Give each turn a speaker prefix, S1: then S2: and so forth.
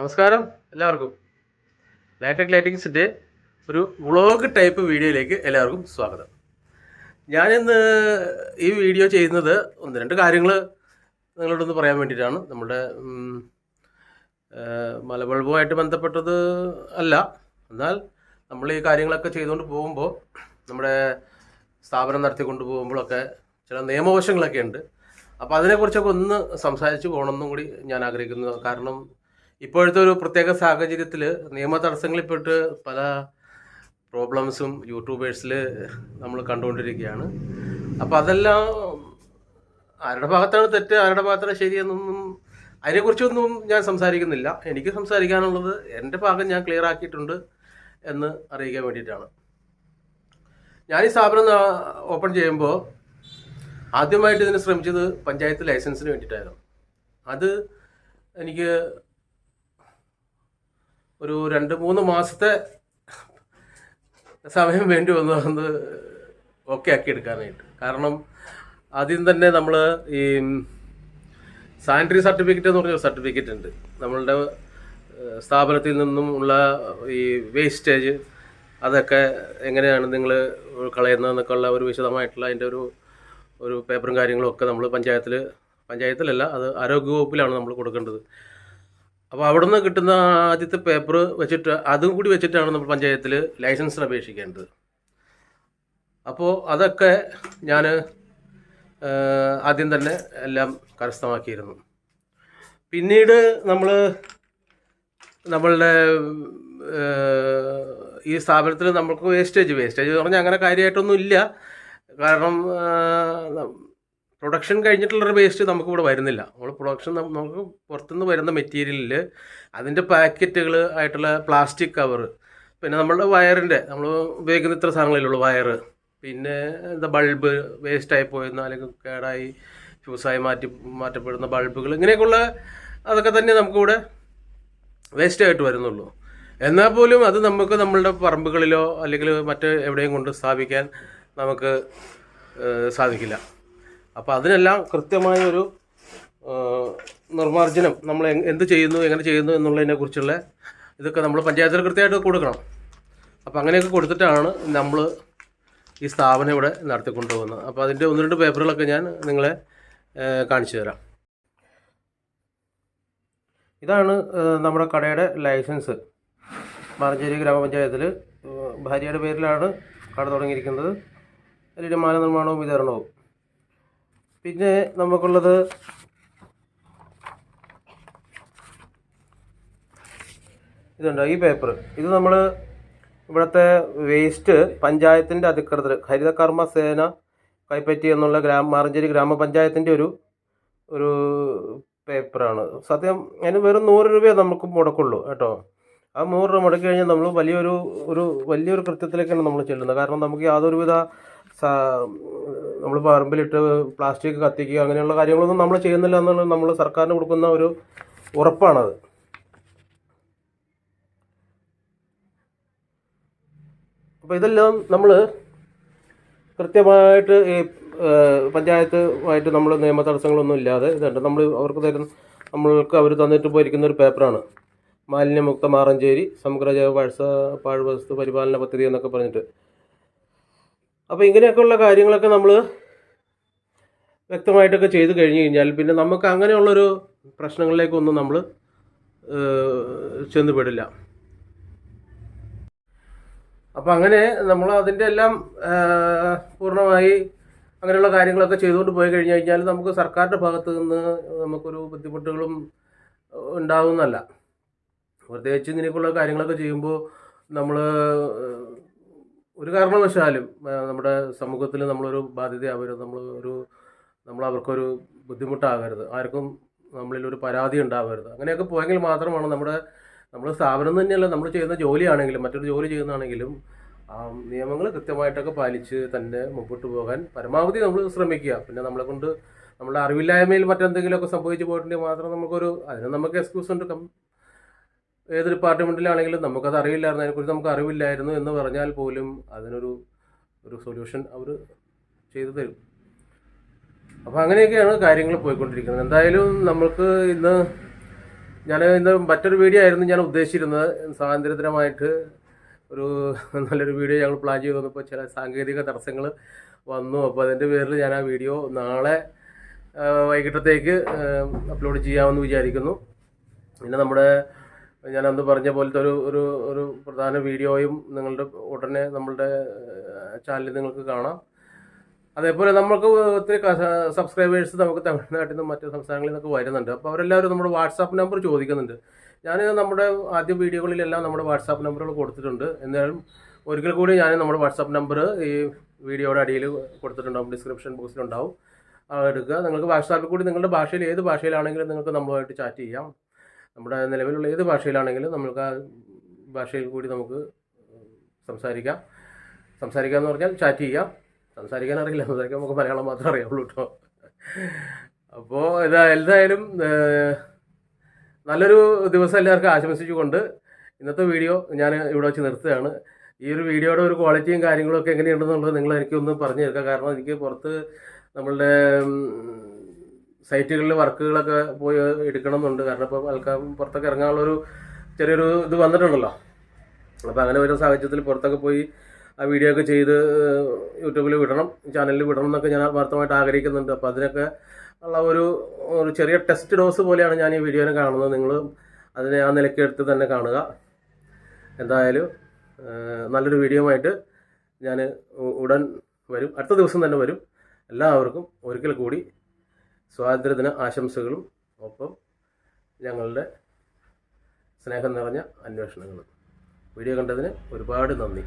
S1: നമസ്കാരം എല്ലാവർക്കും. ലാറ്റക് ലൈറ്റിങ്സിൻ്റെ ഒരു വ്ളോഗ് ടൈപ്പ് വീഡിയോയിലേക്ക് എല്ലാവർക്കും സ്വാഗതം. ഞാനിന്ന് ഈ വീഡിയോ ചെയ്യുന്നത് ഒന്ന് രണ്ട് കാര്യങ്ങൾ നിങ്ങളോടൊന്ന് പറയാൻ വേണ്ടിയിട്ടാണ്. നമ്മുടെ മലബൾബുമായിട്ട് ബന്ധപ്പെട്ടത് അല്ല, എന്നാൽ നമ്മൾ ഈ കാര്യങ്ങളൊക്കെ ചെയ്തുകൊണ്ട് പോകുമ്പോൾ, നമ്മുടെ സ്ഥാപനം നടത്തിക്കൊണ്ട് പോകുമ്പോഴൊക്കെ ചില നിയമവശങ്ങളൊക്കെ ഉണ്ട്. അപ്പോൾ അതിനെക്കുറിച്ചൊക്കെ ഒന്ന് സംസാരിച്ച് പോകണമെന്നും കൂടി ഞാൻ ആഗ്രഹിക്കുന്നു. കാരണം ഇപ്പോഴത്തെ ഒരു പ്രത്യേക സാഹചര്യത്തിൽ നിയമ തടസ്സങ്ങളിൽപ്പെട്ട് പല പ്രോബ്ലംസും യൂട്യൂബേഴ്സിൽ നമ്മൾ കണ്ടുകൊണ്ടിരിക്കുകയാണ്. അപ്പോൾ അതെല്ലാം ആരുടെ ഭാഗത്താണ് തെറ്റ്, ആരുടെ ഭാഗത്താണ് ശരിയെന്നൊന്നും അതിനെക്കുറിച്ചൊന്നും ഞാൻ സംസാരിക്കുന്നില്ല. എനിക്ക് സംസാരിക്കാനുള്ളത് എൻ്റെ ഭാഗം ഞാൻ ക്ലിയർ ആക്കിയിട്ടുണ്ട് എന്ന് അറിയിക്കാൻ വേണ്ടിയിട്ടാണ്. ഞാൻ ഈ സ്ഥാപനം ഓപ്പൺ ചെയ്യുമ്പോൾ ആദ്യമായിട്ട് ഇതിന് ശ്രമിച്ചത് പഞ്ചായത്ത് ലൈസൻസിന് വേണ്ടിയിട്ടായിരുന്നു. അത് എനിക്ക് ഒരു 2-3 മാസത്തെ സമയം വേണ്ടി വന്നു അത് ഓക്കെ ആക്കി എടുക്കാനായിട്ട്. കാരണം ആദ്യം തന്നെ നമ്മൾ ഈ സാനിറ്ററി സർട്ടിഫിക്കറ്റ് എന്ന് പറഞ്ഞൊരു സർട്ടിഫിക്കറ്റ് ഉണ്ട്. നമ്മളുടെ സ്ഥാപനത്തിൽ നിന്നും ഉള്ള ഈ വേസ്റ്റേജ് അതൊക്കെ എങ്ങനെയാണ് നിങ്ങൾ കളയുന്നതെന്നൊക്കെ ഉള്ള ഒരു വിശദമായിട്ടുള്ള അതിൻ്റെ ഒരു പേപ്പറും കാര്യങ്ങളും ഒക്കെ നമ്മൾ പഞ്ചായത്തിലല്ല, അത് ആരോഗ്യവകുപ്പിലാണ് നമ്മൾ കൊടുക്കേണ്ടത്. അപ്പോൾ അവിടെ നിന്ന് കിട്ടുന്ന ആദ്യത്തെ പേപ്പർ വെച്ചിട്ട് അതും കൂടി വെച്ചിട്ടാണ് നമ്മൾ പഞ്ചായത്തിൽ ലൈസൻസിന് അപേക്ഷിക്കേണ്ടത്. അപ്പോൾ അതൊക്കെ ഞാൻ ആദ്യം തന്നെ എല്ലാം കരസ്ഥമാക്കിയിരുന്നു. പിന്നീട് നമ്മളുടെ ഈ സ്ഥാപനത്തിൽ നമുക്ക് വേസ്റ്റേജ് എന്ന് പറഞ്ഞാൽ അങ്ങനെ കാര്യമായിട്ടൊന്നും ഇല്ല. കാരണം പ്രൊഡക്ഷൻ കഴിഞ്ഞിട്ടുള്ളൊരു വേസ്റ്റ് നമുക്കിവിടെ വരുന്നില്ല. നമുക്ക് പുറത്തുനിന്ന് വരുന്ന മെറ്റീരിയലിൽ അതിൻ്റെ പാക്കറ്റുകൾ ആയിട്ടുള്ള പ്ലാസ്റ്റിക് കവറ്, പിന്നെ നമ്മളുടെ വയറിൻ്റെ നമ്മൾ ഉപയോഗിക്കുന്ന ഇത്ര സാധനങ്ങളിലുള്ളൂ, വയറ്, പിന്നെ ബൾബ് വേസ്റ്റായി പോയിരുന്ന അല്ലെങ്കിൽ കേടായി ഫ്യൂസായി മാറ്റപ്പെടുന്ന ബൾബുകൾ, ഇങ്ങനെയൊക്കെയുള്ള അതൊക്കെ തന്നെ നമുക്കിവിടെ വേസ്റ്റായിട്ട് വരുന്നുള്ളൂ. എന്നാൽ പോലും അത് നമുക്ക് നമ്മളുടെ പറമ്പുകളിലോ അല്ലെങ്കിൽ മറ്റ് എവിടെയും കൊണ്ട് സ്ഥാപിക്കാൻ നമുക്ക് സാധിക്കില്ല. അപ്പോൾ അതിനെല്ലാം കൃത്യമായ ഒരു നിർമ്മാർജ്ജനം നമ്മൾ എന്ത് ചെയ്യുന്നു, എങ്ങനെ ചെയ്യുന്നു എന്നുള്ളതിനെക്കുറിച്ചുള്ള ഇതൊക്കെ നമ്മൾ പഞ്ചായത്തിൽ കൃത്യമായിട്ട് കൊടുക്കണം. അപ്പോൾ അങ്ങനെയൊക്കെ കൊടുത്തിട്ടാണ് നമ്മൾ ഈ സ്ഥാപനം ഇവിടെ നടത്തിക്കൊണ്ടു പോകുന്നത്. അപ്പോൾ അതിൻ്റെ 1-2 പേപ്പറുകളൊക്കെ ഞാൻ നിങ്ങളെ കാണിച്ചു തരാം. ഇതാണ് നമ്മുടെ കടയുടെ ലൈസൻസ്. മാറഞ്ചേരി ഗ്രാമപഞ്ചായത്തിൽ ഭാര്യയുടെ പേരിലാണ് കട തുടങ്ങിയിരിക്കുന്നത്. അതിൻ്റെ മാല നിർമ്മാണവും വിതരണവും. പിന്നെ നമുക്കുള്ളത് ഇതുണ്ട്, ഈ പേപ്പർ. ഇത് നമ്മൾ ഇവിടുത്തെ വേസ്റ്റ് പഞ്ചായത്തിൻ്റെ അധികൃതർ ഹരിതകർമ്മ സേന കൈപ്പറ്റി എന്നുള്ള മാറഞ്ചേരി ഗ്രാമപഞ്ചായത്തിൻ്റെ ഒരു പേപ്പറാണ്. സത്യം അതിന് വെറും 100 രൂപയെ നമുക്ക് മുടക്കുള്ളൂ കേട്ടോ. ആ 100 രൂപ മുടക്കി കഴിഞ്ഞാൽ നമ്മൾ വലിയൊരു കൃത്യത്തിലേക്കാണ് നമ്മൾ ചെല്ലുന്നത്. കാരണം നമുക്ക് യാതൊരുവിധ നമ്മൾ പറമ്പിലിട്ട് പ്ലാസ്റ്റിക് കത്തിക്കുക അങ്ങനെയുള്ള കാര്യങ്ങളൊന്നും നമ്മൾ ചെയ്യുന്നില്ല എന്നുള്ള നമ്മൾ സർക്കാരിന് കൊടുക്കുന്ന ഒരു ഉറപ്പാണത്. അപ്പോൾ ഇതെല്ലാം നമ്മൾ കൃത്യമായിട്ട് ഈ പഞ്ചായത്തുമായിട്ട് നമ്മൾ നിയമ തടസ്സങ്ങളൊന്നും ഇല്ലാതെ ഇതുണ്ട്. നമ്മൾക്ക് അവർ തന്നിട്ട് പോയിരിക്കുന്ന ഒരു പേപ്പറാണ്. മാലിന്യമുക്ത മാറഞ്ചേരി സമഗ്ര ജൈവ പാഴ്വസ്തു പരിപാലന പദ്ധതി എന്നൊക്കെ പറഞ്ഞിട്ട്. അപ്പോൾ ഇങ്ങനെയൊക്കെയുള്ള കാര്യങ്ങളൊക്കെ നമ്മൾ വ്യക്തമായിട്ടൊക്കെ ചെയ്ത് കഴിഞ്ഞ് കഴിഞ്ഞാൽ പിന്നെ നമുക്ക് അങ്ങനെയുള്ളൊരു പ്രശ്നങ്ങളിലേക്കൊന്നും നമ്മൾ ചെന്നുപെടില്ല. അപ്പോൾ അങ്ങനെ നമ്മൾ അതിൻ്റെ എല്ലാം പൂർണ്ണമായി അങ്ങനെയുള്ള കാര്യങ്ങളൊക്കെ ചെയ്തുകൊണ്ട് പോയി കഴിഞ്ഞ് കഴിഞ്ഞാൽ നമുക്ക് സർക്കാരിൻ്റെ ഭാഗത്ത് നിന്ന് നമുക്കൊരു ബുദ്ധിമുട്ടുകളും ഉണ്ടാവുന്നല്ല. പ്രത്യേകിച്ച് ഇങ്ങനെയൊക്കെയുള്ള കാര്യങ്ങളൊക്കെ ചെയ്യുമ്പോൾ നമ്മൾ ഒരു കാരണവശാലും നമ്മുടെ സമൂഹത്തിൽ നമ്മളൊരു ബാധ്യതയാവരുത്, നമ്മൾ അവർക്കൊരു ബുദ്ധിമുട്ടാകരുത്, ആർക്കും നമ്മളിലൊരു പരാതി ഉണ്ടാവരുത്. അങ്ങനെയൊക്കെ പോയെങ്കിൽ മാത്രമാണ് നമ്മുടെ സ്ഥാപനം തന്നെയല്ല, നമ്മൾ ചെയ്യുന്ന ജോലിയാണെങ്കിലും മറ്റൊരു ജോലി ചെയ്യുന്നതാണെങ്കിലും നിയമങ്ങൾ കൃത്യമായിട്ടൊക്കെ പാലിച്ച് തന്നെ മുമ്പോട്ട് പോകാൻ പരമാവധി നമ്മൾ ശ്രമിക്കുക. പിന്നെ നമ്മുടെ അറിവില്ലായ്മയിൽ മറ്റെന്തെങ്കിലുമൊക്കെ സംഭവിച്ചു പോയിട്ടുണ്ടെങ്കിൽ മാത്രം അതിന് നമുക്ക് എക്സ്ക്യൂസ് ഉണ്ട്. ഏത് ഡിപ്പാർട്ട്മെൻറ്റിലാണെങ്കിലും നമുക്കത് അറിയില്ലായിരുന്നു, അതിനെക്കുറിച്ച് നമുക്ക് അറിവില്ലായിരുന്നു എന്ന് പറഞ്ഞാൽ പോലും അതിനൊരു സൊല്യൂഷൻ അവർ ചെയ്തു തരും. അപ്പോൾ അങ്ങനെയൊക്കെയാണ് കാര്യങ്ങൾ പോയിക്കൊണ്ടിരിക്കുന്നത്. എന്തായാലും നമുക്ക് ഇന്ന് ഞാൻ ഇന്ന് മറ്റൊരു വീഡിയോ ആയിരുന്നു ഞാൻ ഉദ്ദേശിച്ചിരുന്നത്. സ്വാതന്ത്ര്യദിനമായിട്ട് ഒരു നല്ലൊരു വീഡിയോ ഞങ്ങൾ പ്ലാൻ ചെയ്ത് വന്നപ്പോൾ ചില സാങ്കേതിക തടസ്സങ്ങൾ വന്നു. അപ്പോൾ അതിൻ്റെ പേരിൽ ഞാൻ ആ വീഡിയോ നാളെ വൈകിട്ടത്തേക്ക് അപ്ലോഡ് ചെയ്യാമെന്ന് വിചാരിക്കുന്നു. പിന്നെ നമ്മുടെ ഞാൻ അന്ന് പറഞ്ഞ പോലത്തെ ഒരു പ്രധാന വീഡിയോയും നിങ്ങളുടെ ഉടനെ നമ്മളുടെ ചാനലിൽ നിങ്ങൾക്ക് കാണാം. അതേപോലെ നമുക്ക് ഒത്തിരി സബ്സ്ക്രൈബേഴ്സ് നമുക്ക് തമിഴ്നാട്ടിൽ നിന്നും മറ്റ് സംസ്ഥാനങ്ങളിൽ നിന്നൊക്കെ വരുന്നുണ്ട്. അപ്പോൾ അവരെല്ലാവരും നമ്മുടെ വാട്സാപ്പ് നമ്പർ ചോദിക്കുന്നുണ്ട്. ഞാൻ നമ്മുടെ ആദ്യ വീഡിയോകളിലെല്ലാം നമ്മുടെ വാട്സാപ്പ് നമ്പറുകൾ കൊടുത്തിട്ടുണ്ട്. എന്നാലും ഒരിക്കൽ കൂടി ഞാൻ നമ്മുടെ വാട്സാപ്പ് നമ്പർ ഈ വീഡിയോയുടെ അടിയിൽ കൊടുത്തിട്ടുണ്ടാവും, ഡിസ്ക്രിപ്ഷൻ ബോക്സിലുണ്ടാവും. എടുക്കുക. നിങ്ങൾക്ക് വാട്സാപ്പിൽ കൂടി നിങ്ങളുടെ ഭാഷയിൽ ഏത് ഭാഷയിലാണെങ്കിലും നിങ്ങൾക്ക് നമ്മളുമായിട്ട് ചാറ്റ് ചെയ്യാം. നമ്മുടെ നിലവിലുള്ള ഏത് ഭാഷയിലാണെങ്കിലും നമുക്ക് ആ ഭാഷയിൽ കൂടി നമുക്ക് സംസാരിക്കാം എന്ന് പറഞ്ഞാൽ ചാറ്റ് ചെയ്യാം. സംസാരിക്കാൻ അറിയില്ല, സംസാരിക്കാൻ നമുക്ക് മലയാളം മാത്രമേ അറിയാവുള്ളൂ കേട്ടോ. അപ്പോൾ എന്തായാലും നല്ലൊരു ദിവസം എല്ലാവർക്കും ആശംസിച്ചുകൊണ്ട് ഇന്നത്തെ വീഡിയോ ഞാൻ ഇവിടെ വെച്ച് നിർത്തുകയാണ്. ഈ ഒരു വീഡിയോയുടെ ഒരു ക്വാളിറ്റിയും കാര്യങ്ങളൊക്കെ എങ്ങനെയുണ്ടെന്നുള്ളത് നിങ്ങൾ എനിക്കൊന്ന് പറഞ്ഞു തരുക. കാരണം എനിക്ക് പുറത്ത് നമ്മളുടെ സൈറ്റുകളിൽ വർക്കുകളൊക്കെ പോയി എടുക്കണം എന്നുണ്ട്. കാരണം ഇപ്പോൾ ആൾക്കാർ പുറത്തൊക്കെ ഇറങ്ങാനുള്ളൊരു ചെറിയൊരു ഇത് വന്നിട്ടുണ്ടല്ലോ. അപ്പോൾ അങ്ങനെ വരുന്ന സാഹചര്യത്തിൽ പുറത്തൊക്കെ പോയി ആ വീഡിയോ ഒക്കെ ചെയ്ത് യൂട്യൂബിൽ വിടണം, ചാനലിൽ വിടണം എന്നൊക്കെ ഞാൻ ആത്മാർത്ഥമായിട്ട് ആഗ്രഹിക്കുന്നുണ്ട്. അപ്പോൾ അതിനൊക്കെ ഉള്ള ഒരു ചെറിയ ടെസ്റ്റ് ഡോസ് പോലെയാണ് ഞാൻ ഈ വീഡിയോനെ കാണുന്നത്. നിങ്ങൾ അതിനെ ആ നിലയ്ക്ക് എടുത്ത് തന്നെ കാണുക. എന്തായാലും നല്ലൊരു വീഡിയോ ആയിട്ട് ഞാൻ ഉടൻ വരും, അടുത്ത ദിവസം തന്നെ വരും. എല്ലാവർക്കും ഒരിക്കൽ കൂടി സ്വാതന്ത്ര്യദിന ആശംസകളും ഒപ്പം ഞങ്ങളുടെ സ്നേഹം നിറഞ്ഞ അന്വേഷണങ്ങളും. വീഡിയോ കണ്ടതിന് ഒരുപാട് നന്ദി.